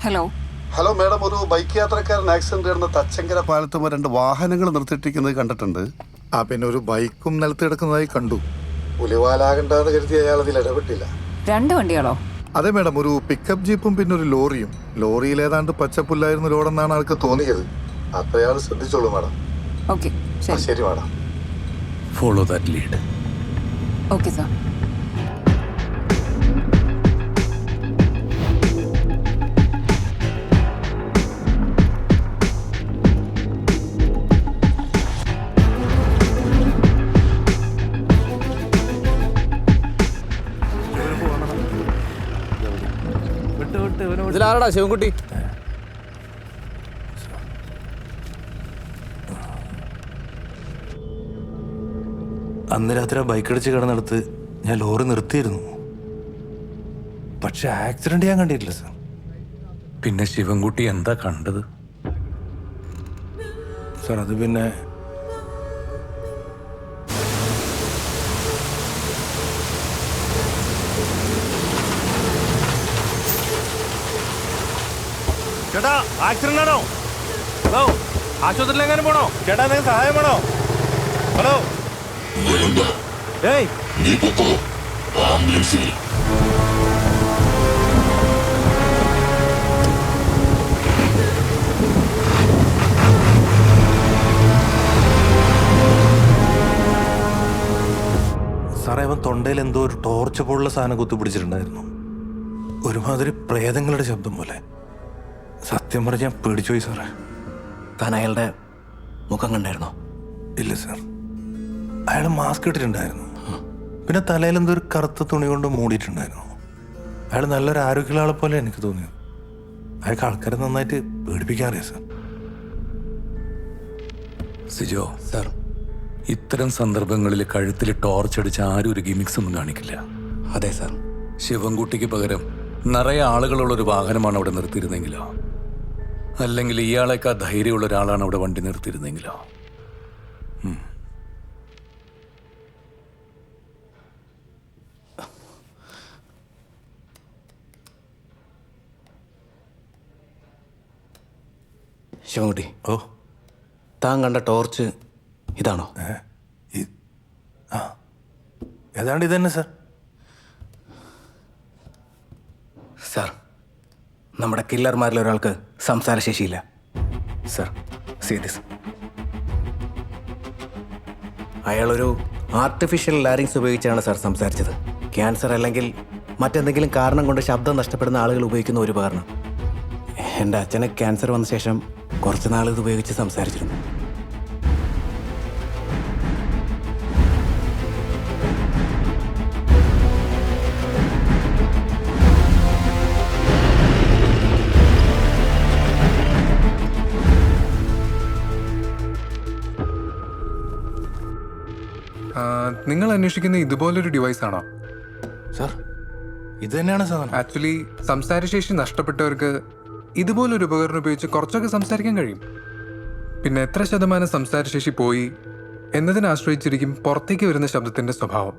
Hello hello madam, ഒരു bike യാത്രക്കാരൻ accident നടന്ന തച്ചങ്കര പാലത്തുമ്പോൾ 2 വാഹനങ്ങൾ നിർത്തിയിട്ടിരിക്കുന്നത് കണ്ടിട്ടുണ്ട്. പിന്നെ ഒരു ബൈക്കും നിലത്ത് കിടക്കുന്നതായി കണ്ടു. പുലിവാലാകണ്ടെന്ന് കരുതി അയാൾ അതിൽ ഇടപെട്ടില്ല. 2 വണ്ടികളോ? അതെ മാഡം, ഒരു പിക്കപ്പ് ജീപ്പും പിന്നെ ഒരു ലോറിയും. ലോറിയിൽ ഏതാണ്ട് പച്ചപ്പുല്ലായിരുന്നു ലോഡെന്നാണ് ആൾക്ക് തോന്നിയത്. അത്രയാൾ ശ്രദ്ധിച്ചോളൂ മാഡം. ഓക്കെ ശരി madam. Follow that lead. Okay sir. ഇതിലാരടാ ശിവൻകുട്ടി? അന്ന് രാത്രി ആ ബൈക്ക് അടിച്ച് കിടന്നെടുത്ത് ഞാൻ ലോറി നിർത്തിയിരുന്നു. പക്ഷെ ആക്സിഡന്റ് ഞാൻ കണ്ടിട്ടില്ല സാർ. പിന്നെ ശിവൻകുട്ടി എന്താ കണ്ടത് സാർ? അത് പിന്നെ ചേട്ടാ ആക്സിഡന്റ് ആണോ? ഹലോ, ആശുപത്രിയിൽ എങ്ങനെ പോണോ ചേട്ടാ? എന്തെങ്കിലും സഹായം വേണോ? ഹലോ, ഏയ് സാറേ, അവൻ തൊണ്ടയിൽ എന്തോ ഒരു ടോർച്ച് പോലുള്ള സാധനം കുത്തിപ്പിടിച്ചിട്ടുണ്ടായിരുന്നു. ഒരുമാതിരി പ്രേതങ്ങളുടെ ശബ്ദം പോലെ. സത്യം പറഞ്ഞ് ഞാൻ പേടിച്ചുപോയി സാറേ. താൻ അയാളുടെ മുഖം കണ്ടായിരുന്നോ? ഇല്ല സാർ, അയാൾ മാസ്ക് ഇട്ടിട്ടുണ്ടായിരുന്നു. പിന്നെ തലയിൽ എന്തോ ഒരു കറുത്ത തുണി കൊണ്ട് മൂടിയിട്ടുണ്ടായിരുന്നു. അയാൾ നല്ലൊരു ആരോഗ്യമുള്ള ആളെ പോലെ എനിക്ക് തോന്നിയത്. അയാൾക്ക് ആൾക്കാരെ നന്നായിട്ട് പേടിപ്പിക്കാറിയ സാർ. സിജോ സാർ, ഇത്തരം സന്ദർഭങ്ങളിൽ കഴുത്തിൽ ടോർച്ച് അടിച്ച് ആരും ഒരു ഗിമിക്സ് ഒന്നും കാണിക്കില്ല. അതെ സാർ. ശിവൻകുട്ടിക്ക് പകരം നിറയെ ആളുകളുള്ള ഒരു വാഹനമാണ് അവിടെ നിർത്തിയിരുന്നെങ്കിലോ, അല്ലെങ്കിൽ ഇയാളേക്കാൾ ധൈര്യമുള്ള ഒരാളാണ് അവിടെ വണ്ടി നിർത്തിയിരുന്നെങ്കിലോ. ശിവൻകുട്ടി, ഓ, താൻ കണ്ട ടോർച്ച് ഇതാണോ? ഏതാണ്ട് ഇതന്നെ സാർ. സാർ, നമ്മുടെ കില്ലർമാരിൽ ഒരാൾക്ക് സംസാരശേഷിയില്ല. Sir, serious. അയാളൊരു ആർട്ടിഫിഷ്യൽ ലാരിങ്സ് ഉപയോഗിച്ചാണ് സാർ സംസാരിച്ചത്. ക്യാൻസർ അല്ലെങ്കിൽ മറ്റെന്തെങ്കിലും കാരണം കൊണ്ട് ശബ്ദം നഷ്ടപ്പെടുന്ന ആളുകൾ ഉപയോഗിക്കുന്ന ഒരു ഉപകരണം. എൻ്റെ അച്ഛന് ക്യാൻസർ വന്ന ശേഷം കുറച്ച് നാൾ ഇത് ഉപയോഗിച്ച് സംസാരിച്ചിരുന്നു. നിങ്ങൾ അന്വേഷിക്കുന്ന ഇതുപോലൊരു ഡിവൈസ് ആണോ? സാർ, ഇത് തന്നെയാണ് സാധനം. ആക്ച്വലി സംസാരശേഷി നഷ്ടപ്പെട്ടവർക്ക് ഇതുപോലൊരു ഉപകരണം ഉപയോഗിച്ച് കുറച്ചൊക്കെ സംസാരിക്കാൻ കഴിയും. പിന്നെ എത്ര ശതമാനം സംസാരശേഷി പോയി എന്നതിനെ ആശ്രയിച്ചിരിക്കും പുറത്തേക്ക് വരുന്ന ശബ്ദത്തിന്റെ സ്വഭാവം.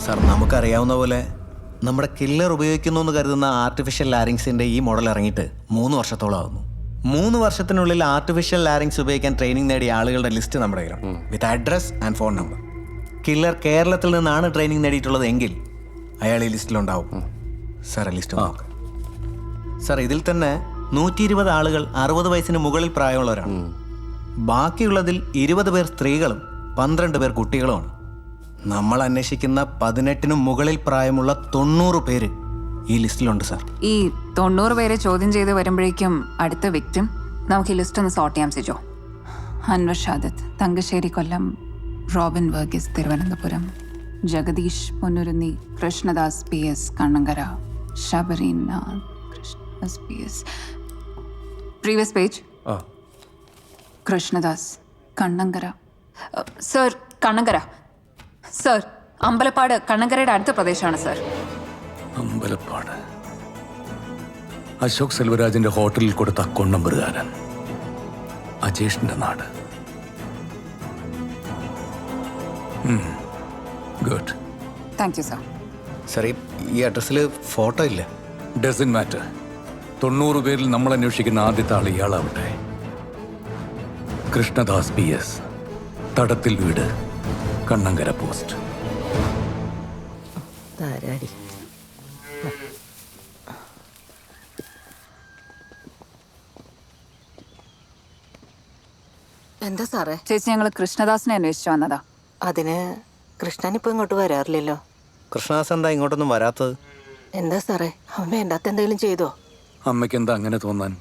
സാർ, നമുക്കറിയാവുന്ന പോലെ നമ്മുടെ കില്ലർ ഉപയോഗിക്കുന്നു എന്ന് കരുതുന്ന ആർട്ടിഫിഷ്യൽ ലാരിങ്സിൻ്റെ ഈ മോഡൽ ഇറങ്ങിയിട്ട് 3 വർഷത്തോളം ആകുന്നു. 3 വർഷത്തിനുള്ളിൽ ആർട്ടിഫിഷ്യൽ ലാരിങ്സ് ഉപയോഗിക്കാൻ ട്രെയിനിങ് നേടിയ ആളുകളുടെ ലിസ്റ്റ് നമ്മുടെ കയ്യിലാണ്, with address and phone number. Killer കേരളത്തിൽ നിന്നാണ് ട്രെയിനിങ് നേടിയിട്ടുള്ളത് എങ്കിൽ അയാൾ ഈ ലിസ്റ്റിലുണ്ടാവും. സാർ, ലിസ്റ്റ് നോക്കാം. സാർ, ഇതിൽ തന്നെ 120 ആളുകൾ 60 വയസ്സിന് മുകളിൽ പ്രായമുള്ളവരാണ്. ബാക്കിയുള്ളതിൽ 20 പേർ സ്ത്രീകളും 12 പേർ കുട്ടികളുമാണ്. നമ്മൾ അന്വേഷിക്കുന്ന 18-നും മുകളിൽ പ്രായമുള്ള 90 പേര് ഈ ലിസ്റ്റിലുണ്ട് സാർ. ഈ 90 പേരെ ചോദ്യം ചെയ്ത് വരുമ്പോഴേക്കും അടുത്ത വിക്ടിം നമുക്ക് ഈ ലിസ്റ്റ് ഒന്ന് സോർട്ട് ചെയ്യാം Sijo. Anwar Shadath Thangassery Kollam, Robin Varghese Thiruvananthapuram, Jagadeesh Ponnurunni, Krishnadas PS Kannankara, Sabarinath Krishna SBS. Previous page. ആ കൃഷ്ണദാസ് കണ്ണങ്കര. സർ കണ്ണങ്കര. സർ അമ്പലപ്പാട് കണ്ണങ്കരയുടെ അടുത്ത പ്രദേശമാണ് സർ. അമ്പലപ്പാട്. അശോക് സെൽവരാജിന്റെ ഹോട്ടലിൽ കൊടുത്ത അക്കൗണ്ട് നമ്പറുകാരൻ അജേഷിന്റെ നാട്. Good. Thank you sir. Sir ഈ അഡ്രസ്സിൽ ഫോട്ടോ ഇല്ല. Doesn't matter. 90 പേരിൽ നമ്മൾ അന്വേഷിക്കുന്ന ആദ്യത്തെ ആൾ ഇയാളാവട്ടെ. കൃഷ്ണദാസ് PS, തടത്തിൽ വീട്, കണ്ണങ്കര പോസ്റ്റ്. താരാടി എന്താ സാറേ? ചേച്ചി ഞങ്ങൾ കൃഷ്ണദാസിനെ അന്വേഷിച്ചു വന്നതാ. അതിന് കൃഷ്ണൻ ഇപ്പൊ ഇങ്ങോട്ട് വരാറില്ലല്ലോ. കൃഷ്ണദാസ് എന്താ ഇങ്ങോട്ടൊന്നും വരാത്തത്? എന്താ സാറേ, അവൻ വേണ്ടാത്ത എന്തെങ്കിലും ചെയ്തോ? അമ്മയ്ക്ക് എന്താ അങ്ങനെ തോന്നാൻ?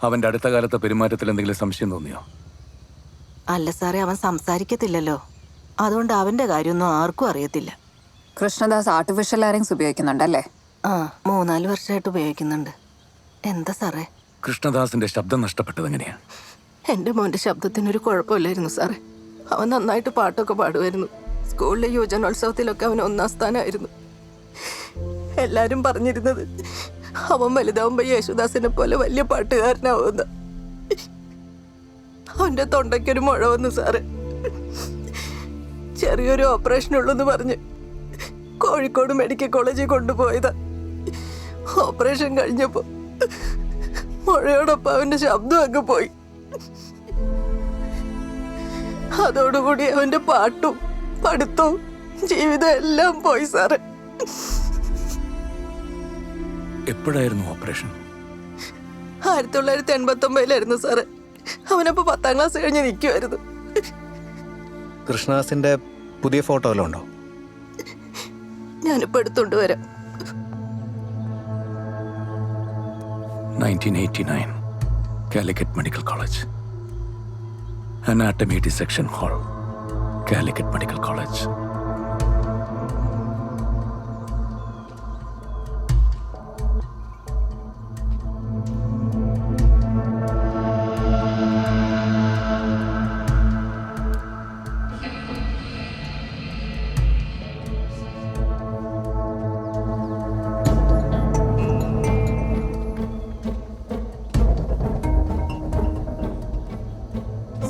അവന്റെ അടുത്ത കാലത്തെ പെരുമാറ്റത്തിൽ എന്തെങ്കിലും സംശയം തോന്നിയോ? അല്ല സാറേ, അവൻ സംസാരിക്കത്തില്ലല്ലോ. അതുകൊണ്ട് അവന്റെ കാര്യമൊന്നും ആർക്കും അറിയത്തില്ല. കൃഷ്ണദാസ് ആർട്ടിഫിഷ്യൽ ലാരിങ്സ് ഉപയോഗിക്കുന്നുണ്ടല്ലേ? ആ, 3-4 വർഷമായിട്ട് ഉപയോഗിക്കുന്നുണ്ട്. എന്താ സാറേ? കൃഷ്ണദാസിന്റെ ശബ്ദം നഷ്ടപ്പെട്ടത് എങ്ങനെയാ? എൻ്റെ മോൻ്റെ ശബ്ദത്തിനൊരു കുഴപ്പമില്ലായിരുന്നു സാറേ. അവൻ നന്നായിട്ട് പാട്ടൊക്കെ പാടുമായിരുന്നു. സ്കൂളിലെ യുവജനോത്സവത്തിലൊക്കെ അവൻ 1ാം സ്ഥാനമായിരുന്നു. എല്ലാവരും പറഞ്ഞിരുന്നത് അവൻ വലുതാവുമ്പോൾ യേശുദാസിനെ പോലെ വലിയ പാട്ടുകാരനാവുന്ന. അവൻ്റെ തൊണ്ടയ്ക്കൊരു മുഴ വന്നു സാറേ. ചെറിയൊരു ഓപ്പറേഷൻ ഉള്ളെന്ന് പറഞ്ഞ് കോഴിക്കോട് മെഡിക്കൽ കോളേജിൽ കൊണ്ടുപോയതാ. ഓപ്പറേഷൻ കഴിഞ്ഞപ്പോൾ മുഴയോടൊപ്പം അവൻ്റെ ശബ്ദം അങ്ങ് പോയി. അതോടുകൂടി അവന്റെ പാട്ടും പഠിത്തവും ജീവിതം എല്ലാം പോയി സാറേ. എപ്പോഴായിരുന്നു ഓപ്പറേഷൻ? 1989 സാറേ. അവനപ്പോ 10ാം ക്ലാസ് കഴിഞ്ഞ് നിൽക്കുമായിരുന്നു. കൃഷ്ണദാസിന്റെ പുതിയ ഫോട്ടോ വല്ലതും ഉണ്ടോ? ഞാനിപ്പോ എടുത്തോണ്ട് വരാം. 1989, Calicut medical college. Anatomy dissection hall, Calicut medical college.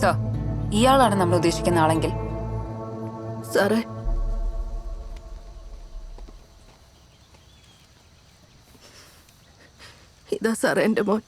Sir ഇയാളാണ് നമ്മൾ ഉദ്ദേശിക്കുന്ന ആളെങ്കിൽ സാറേ, ഇതാ സാറേ എൻ്റെ മോൻ.